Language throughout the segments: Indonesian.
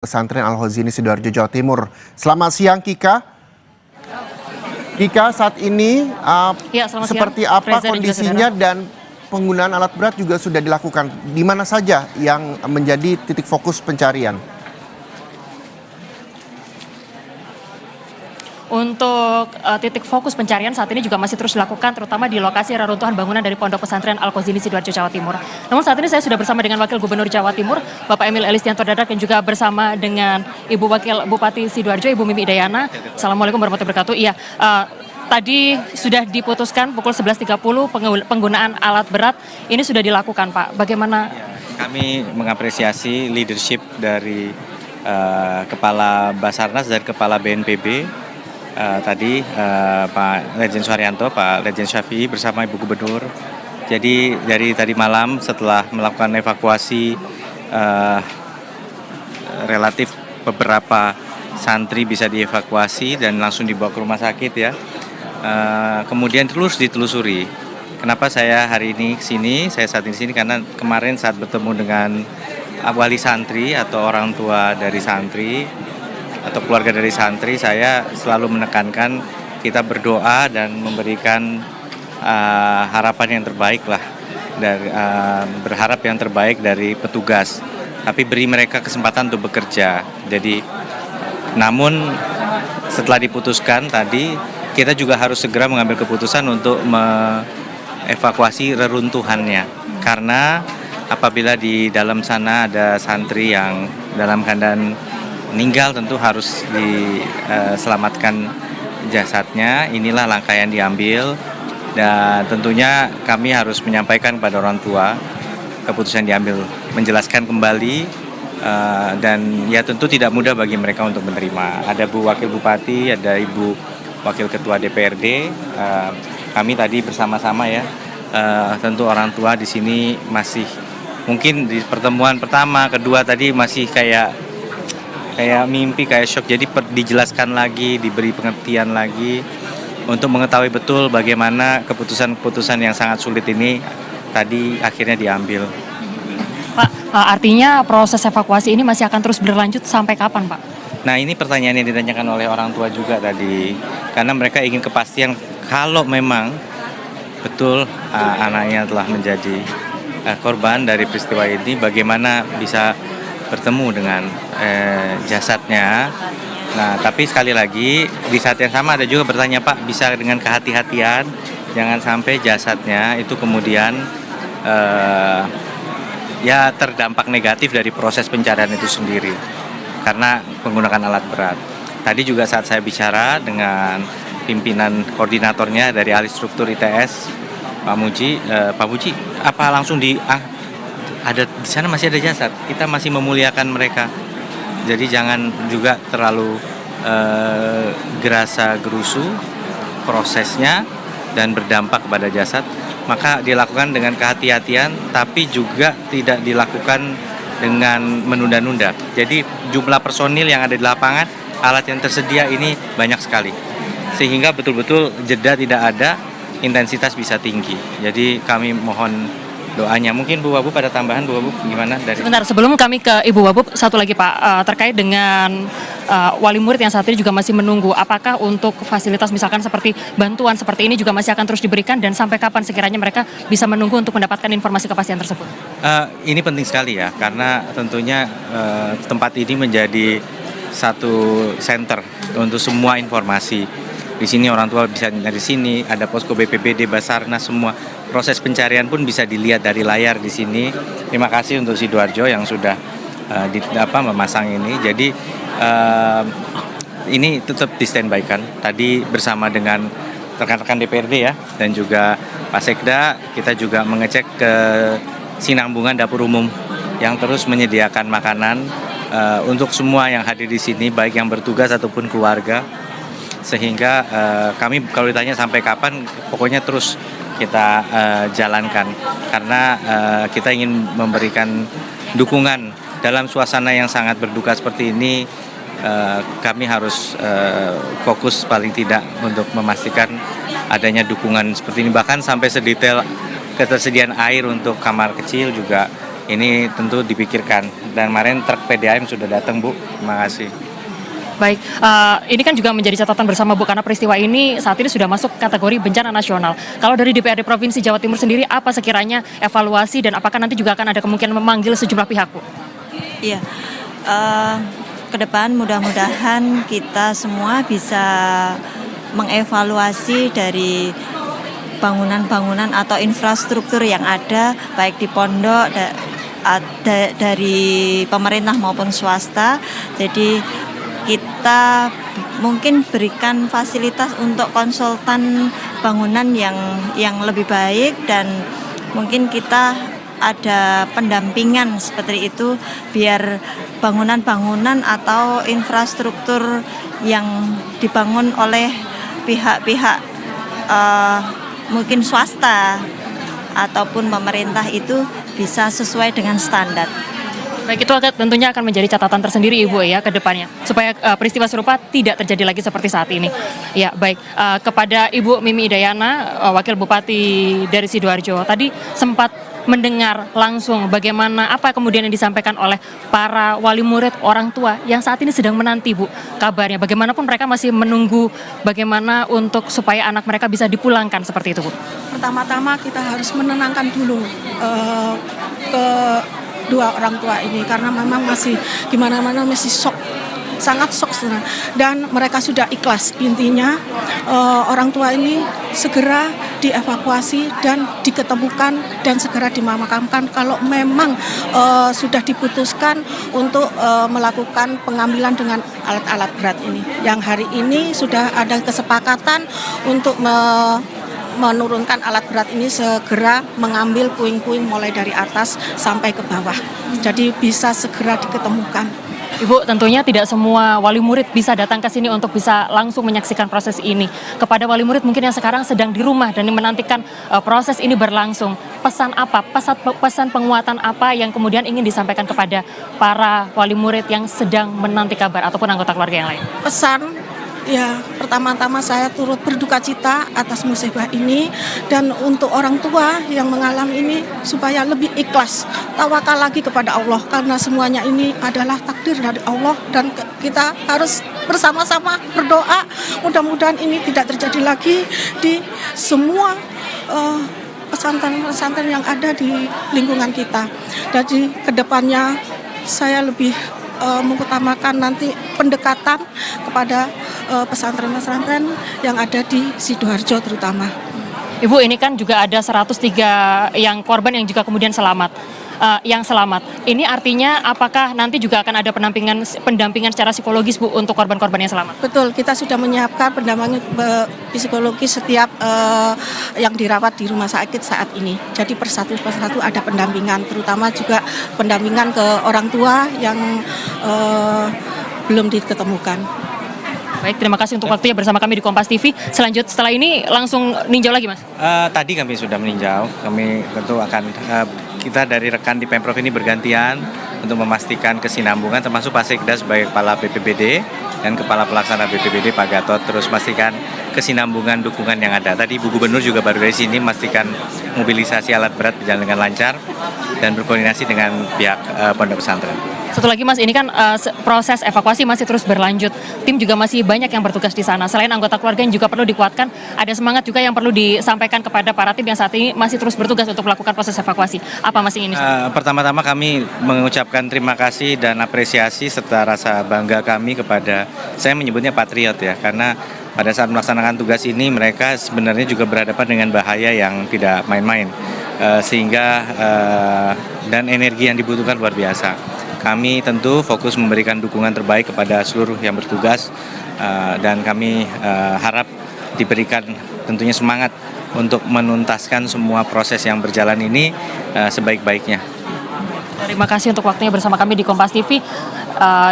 Pesantren Al-Hozini Sidoarjo, Jawa Timur. Selamat siang, Kika. Kika, saat ini Ya, selamat seperti siang, apa Reza dan juga kondisinya saudara. dan penggunaan alat berat juga sudah dilakukan. Di mana saja yang menjadi titik fokus pencarian? Untuk titik fokus pencarian saat ini juga masih terus dilakukan, terutama di lokasi reruntuhan bangunan dari Pondok Pesantren Al-Hozini Sidoarjo, Jawa Timur. Namun saat ini saya sudah bersama dengan Wakil Gubernur Jawa Timur, Bapak Emil Elistianto Dardak, dan juga bersama dengan Ibu Wakil Bupati Sidoarjo, Ibu Mimi Idayana. Assalamualaikum warahmatullahi wabarakatuh. Iya, tadi sudah diputuskan pukul 11.30 penggunaan alat berat ini sudah dilakukan, Pak. Bagaimana? Kami mengapresiasi leadership dari Kepala Basarnas dan Kepala BNPB. Tadi Pak Lejen Suharyanto, Pak Lejen Syafi'i bersama Ibu Gubernur. Jadi dari tadi malam setelah melakukan evakuasi relatif beberapa santri bisa dievakuasi dan langsung dibawa ke rumah sakit ya. Kemudian terus ditelusuri. Kenapa saya hari ini kesini? Saya saat ini kesini karena kemarin saat bertemu dengan wali santri atau orang tua dari santri atau keluarga dari santri, saya selalu menekankan kita berdoa dan memberikan harapan yang terbaik lah, dari berharap yang terbaik dari petugas, tapi beri mereka kesempatan untuk bekerja. Jadi, namun setelah diputuskan tadi, kita juga harus segera mengambil keputusan untuk mengevakuasi reruntuhannya, karena apabila di dalam sana ada santri yang dalam keadaan meninggal, tentu harus diselamatkan jasadnya. Inilah langkah yang diambil dan tentunya kami harus menyampaikan kepada orang tua keputusan diambil, menjelaskan kembali dan ya tentu tidak mudah bagi mereka untuk menerima. Ada Bu Wakil Bupati, ada Ibu Wakil Ketua DPRD, kami tadi bersama-sama ya, tentu orang tua di sini masih mungkin di pertemuan pertama, kedua tadi masih kayak mimpi, kayak shock. Jadi dijelaskan lagi, diberi pengertian lagi untuk mengetahui betul bagaimana keputusan-keputusan yang sangat sulit ini tadi akhirnya diambil. Pak, artinya proses evakuasi ini masih akan terus berlanjut sampai kapan, Pak? Nah, ini pertanyaan yang ditanyakan oleh orang tua juga tadi, karena mereka ingin kepastian kalau memang betul anaknya telah menjadi korban dari peristiwa ini, bagaimana bisa bertemu dengan jasadnya. Nah, tapi sekali lagi di saat yang sama ada juga bertanya, Pak, bisa dengan kehati-hatian, jangan sampai jasadnya itu kemudian ya terdampak negatif dari proses pencarian itu sendiri karena menggunakan alat berat. Tadi juga saat saya bicara dengan pimpinan koordinatornya dari ahli struktur ITS, Pak Muji, apa langsung ada di sana masih ada jasad, kita masih memuliakan mereka. Jadi jangan juga terlalu gerasa gerusu prosesnya dan berdampak kepada jasad. Maka dilakukan dengan kehati-hatian, tapi juga tidak dilakukan dengan menunda-nunda. Jadi jumlah personil yang ada di lapangan, alat yang tersedia ini banyak sekali, sehingga betul-betul jeda tidak ada, intensitas bisa tinggi. Jadi kami mohon doanya. Mungkin Bu Wabub ada tambahan, Bu Wabub gimana dari? Sebentar, sebelum kami ke Ibu Wabub, satu lagi Pak, terkait dengan wali murid yang saat ini juga masih menunggu. Apakah untuk fasilitas misalkan seperti bantuan seperti ini juga masih akan terus diberikan, dan sampai kapan sekiranya mereka bisa menunggu untuk mendapatkan informasi kepastian tersebut? Ini penting sekali ya, karena tentunya tempat ini menjadi satu center untuk semua informasi. Di sini orang tua bisa dari sini, ada posko BPBD, Basarnas, semua proses pencarian pun bisa dilihat dari layar di sini. Terima kasih untuk Sidoarjo yang sudah memasang ini. Jadi ini tetap di standby kan. Tadi bersama dengan rekan-rekan DPRD ya, dan juga Pak Sekda, kita juga mengecek ke Sinambungan Dapur Umum yang terus menyediakan makanan untuk semua yang hadir di sini, baik yang bertugas ataupun keluarga. Sehingga kami kalau ditanya sampai kapan, pokoknya terus kita jalankan, karena kita ingin memberikan dukungan dalam suasana yang sangat berduka seperti ini. Kami harus fokus paling tidak untuk memastikan adanya dukungan seperti ini, bahkan sampai sedetail ketersediaan air untuk kamar kecil juga ini tentu dipikirkan. Dan kemarin truk PDAM sudah datang, Bu. Terima kasih. Baik, ini kan juga menjadi catatan bersama Bu, karena peristiwa ini saat ini sudah masuk kategori bencana nasional. Kalau dari DPRD Provinsi Jawa Timur sendiri, apa sekiranya evaluasi dan apakah nanti juga akan ada kemungkinan memanggil sejumlah pihak, Bu? Iya, ke depan mudah-mudahan kita semua bisa mengevaluasi dari bangunan-bangunan atau infrastruktur yang ada, baik di pondok, dari pemerintah maupun swasta. Jadi kita mungkin berikan fasilitas untuk konsultan bangunan yang lebih baik, dan mungkin kita ada pendampingan seperti itu biar bangunan-bangunan atau infrastruktur yang dibangun oleh pihak-pihak mungkin swasta ataupun pemerintah itu bisa sesuai dengan standar. Baik, itu tentunya akan menjadi catatan tersendiri Ibu ya ke depannya, supaya peristiwa serupa tidak terjadi lagi seperti saat ini. Ya, baik. Kepada Ibu Mimi Idayana, Wakil Bupati dari Sidoarjo, tadi sempat mendengar langsung bagaimana apa kemudian yang disampaikan oleh para wali murid, orang tua yang saat ini sedang menanti, Bu, kabarnya. Bagaimanapun mereka masih menunggu bagaimana untuk supaya anak mereka bisa dipulangkan seperti itu, Bu. Pertama-tama kita harus menenangkan dulu ke dua orang tua ini, karena memang masih gimana-mana masih shock, sangat shock sebenarnya. Dan mereka sudah ikhlas. Intinya orang tua ini segera dievakuasi dan diketemukan dan segera dimakamkan kalau memang sudah diputuskan untuk melakukan pengambilan dengan alat-alat berat ini. Yang hari ini sudah ada kesepakatan untuk menurunkan alat berat ini, segera mengambil puing-puing mulai dari atas sampai ke bawah. Jadi bisa segera diketemukan. Ibu, tentunya tidak semua wali murid bisa datang ke sini untuk bisa langsung menyaksikan proses ini. Kepada wali murid mungkin yang sekarang sedang di rumah dan menantikan proses ini berlangsung, pesan apa, pesan penguatan apa yang kemudian ingin disampaikan kepada para wali murid yang sedang menanti kabar ataupun anggota keluarga yang lain? Pesan, ya, pertama-tama saya turut berduka cita atas musibah ini, dan untuk orang tua yang mengalami ini supaya lebih ikhlas, tawakal lagi kepada Allah, karena semuanya ini adalah takdir dari Allah dan kita harus bersama-sama berdoa mudah-mudahan ini tidak terjadi lagi di semua pesantren-pesantren yang ada di lingkungan kita. Jadi kedepannya saya lebih mengutamakan nanti pendekatan kepada pesantren-pesantren yang ada di Sidoarjo terutama. Ibu, ini kan juga ada 103 yang korban yang juga kemudian selamat. Ini artinya apakah nanti juga akan ada pendampingan secara psikologis, Bu, untuk korban-korban yang selamat? Betul, kita sudah menyiapkan pendampingan psikologis setiap yang dirawat di rumah sakit saat ini. Jadi persatu ada pendampingan, terutama juga pendampingan ke orang tua yang belum diketemukan. Baik, terima kasih untuk waktunya bersama kami di Kompas TV. Setelah ini langsung ninjau lagi, Mas? Tadi kami sudah meninjau. Kami tentu akan kita dari rekan di Pemprov ini bergantian untuk memastikan kesinambungan, termasuk Pak Sekda sebagai Kepala BPBD dan Kepala Pelaksana BPBD Pak Gatot, terus pastikan kesinambungan dukungan yang ada. Tadi Bu Gubernur juga baru dari sini memastikan mobilisasi alat berat berjalan dengan lancar dan berkoordinasi dengan pihak pondok pesantren. Satu lagi, Mas, ini kan proses evakuasi masih terus berlanjut. Tim juga masih banyak yang bertugas di sana. Selain anggota keluarga yang juga perlu dikuatkan, ada semangat juga yang perlu disampaikan kepada para tim yang saat ini masih terus bertugas untuk melakukan proses evakuasi. Apa, Mas, ini? Pertama-tama kami mengucapkan terima kasih dan apresiasi serta rasa bangga kami kepada, saya menyebutnya patriot ya, karena pada saat melaksanakan tugas ini mereka sebenarnya juga berhadapan dengan bahaya yang tidak main-main, sehingga dan energi yang dibutuhkan luar biasa. Kami tentu fokus memberikan dukungan terbaik kepada seluruh yang bertugas, dan kami harap diberikan tentunya semangat untuk menuntaskan semua proses yang berjalan ini sebaik-baiknya. Terima kasih untuk waktunya bersama kami di Kompas TV.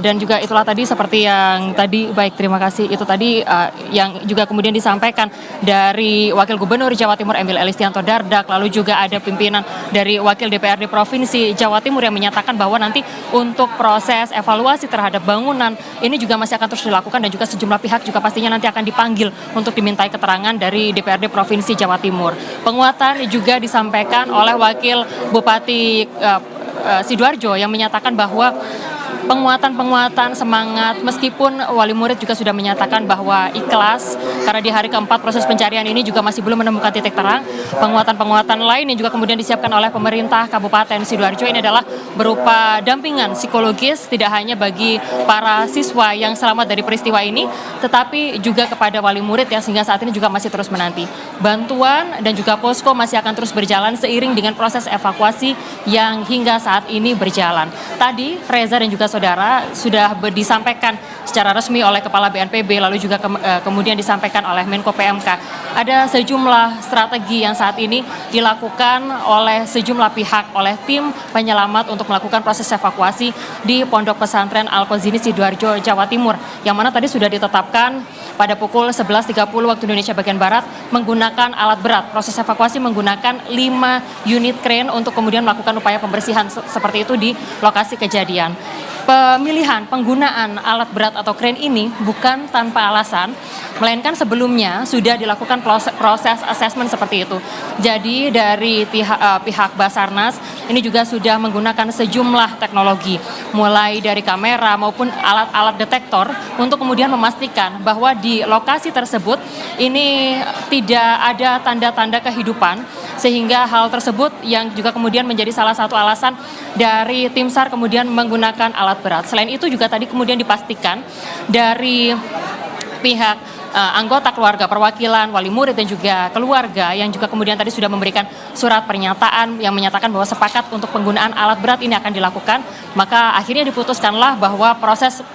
Dan juga itulah tadi seperti yang tadi, baik, terima kasih. Itu tadi yang juga kemudian disampaikan dari Wakil Gubernur Jawa Timur Emil Elistianto Dardak, lalu juga ada pimpinan dari Wakil DPRD Provinsi Jawa Timur yang menyatakan bahwa nanti untuk proses evaluasi terhadap bangunan ini juga masih akan terus dilakukan, dan juga sejumlah pihak juga pastinya nanti akan dipanggil untuk dimintai keterangan dari DPRD Provinsi Jawa Timur. Penguatan juga disampaikan oleh Wakil Bupati Sidoarjo yang menyatakan bahwa penguatan semangat, meskipun wali murid juga sudah menyatakan bahwa ikhlas karena di hari keempat proses pencarian ini juga masih belum menemukan titik terang. Penguatan lain yang juga kemudian disiapkan oleh pemerintah Kabupaten Sidoarjo ini adalah berupa dampingan psikologis tidak hanya bagi para siswa yang selamat dari peristiwa ini, tetapi juga kepada wali murid yang sehingga saat ini juga masih terus menanti. Bantuan dan juga posko masih akan terus berjalan seiring dengan proses evakuasi yang hingga saat ini berjalan. Tadi Reza dan juga saudara sudah disampaikan secara resmi oleh Kepala BNPB lalu juga kemudian disampaikan oleh Menko PMK. Ada sejumlah strategi yang saat ini dilakukan oleh sejumlah pihak, oleh tim penyelamat untuk melakukan proses evakuasi di Pondok Pesantren Al-Qazini Sidoarjo, Jawa Timur, yang mana tadi sudah ditetapkan pada pukul 11.30 waktu Indonesia bagian Barat menggunakan alat berat. Proses evakuasi menggunakan 5 unit crane untuk kemudian melakukan upaya pembersihan seperti itu di lokasi kejadian. Pemilihan penggunaan alat berat atau crane ini bukan tanpa alasan, melainkan sebelumnya sudah dilakukan proses asesmen seperti itu. Jadi dari pihak Basarnas ini juga sudah menggunakan sejumlah teknologi, mulai dari kamera maupun alat-alat detektor untuk kemudian memastikan bahwa di lokasi tersebut ini tidak ada tanda-tanda kehidupan, sehingga hal tersebut yang juga kemudian menjadi salah satu alasan dari tim SAR kemudian menggunakan alat berat. Selain itu juga tadi kemudian dipastikan dari pihak anggota keluarga, perwakilan, wali murid dan juga keluarga yang juga kemudian tadi sudah memberikan surat pernyataan yang menyatakan bahwa sepakat untuk penggunaan alat berat ini akan dilakukan, maka akhirnya diputuskanlah bahwa proses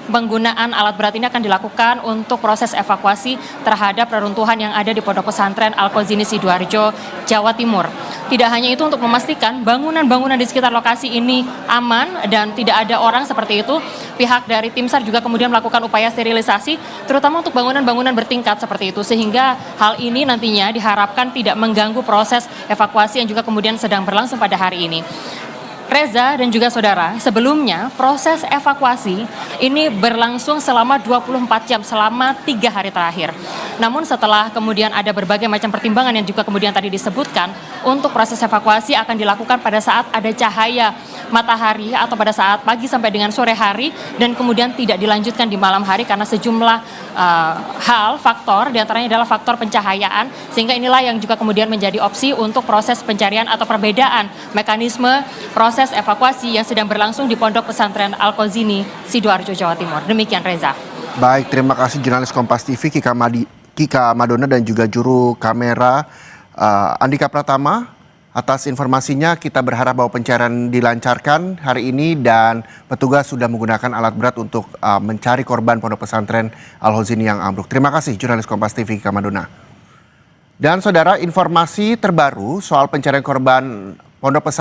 penggunaan alat berat ini akan dilakukan untuk proses evakuasi terhadap reruntuhan yang ada di Pondok Pesantren Al-Qazini Sidoarjo, Jawa Timur. Tidak hanya itu, untuk memastikan bangunan-bangunan di sekitar lokasi ini aman dan tidak ada orang seperti itu, pihak dari tim SAR juga kemudian melakukan upaya sterilisasi, terutama untuk bangunan-bangunan bertingkat seperti itu, sehingga hal ini nantinya diharapkan tidak mengganggu proses evakuasi yang juga kemudian sedang berlangsung pada hari ini. Reza dan juga saudara, sebelumnya proses evakuasi ini berlangsung selama 24 jam, selama 3 hari terakhir. Namun setelah kemudian ada berbagai macam pertimbangan yang juga kemudian tadi disebutkan, untuk proses evakuasi akan dilakukan pada saat ada cahaya matahari atau pada saat pagi sampai dengan sore hari, dan kemudian tidak dilanjutkan di malam hari karena sejumlah faktor, diantaranya adalah faktor pencahayaan, sehingga inilah yang juga kemudian menjadi opsi untuk proses pencarian atau perbedaan mekanisme proses evakuasi yang sedang berlangsung di Pondok Pesantren Al-Qazini Sidoarjo, Jawa Timur. Demikian Reza. Baik, terima kasih jurnalis Kompas TV Kika Madona dan juga juru kamera Andika Pratama atas informasinya. Kita berharap bahwa pencarian dilancarkan hari ini dan petugas sudah menggunakan alat berat untuk mencari korban Pondok Pesantren Al-Qazini yang ambruk. Terima kasih jurnalis Kompas TV Kika Madona. Dan saudara, informasi terbaru soal pencarian korban Pondok Pesantren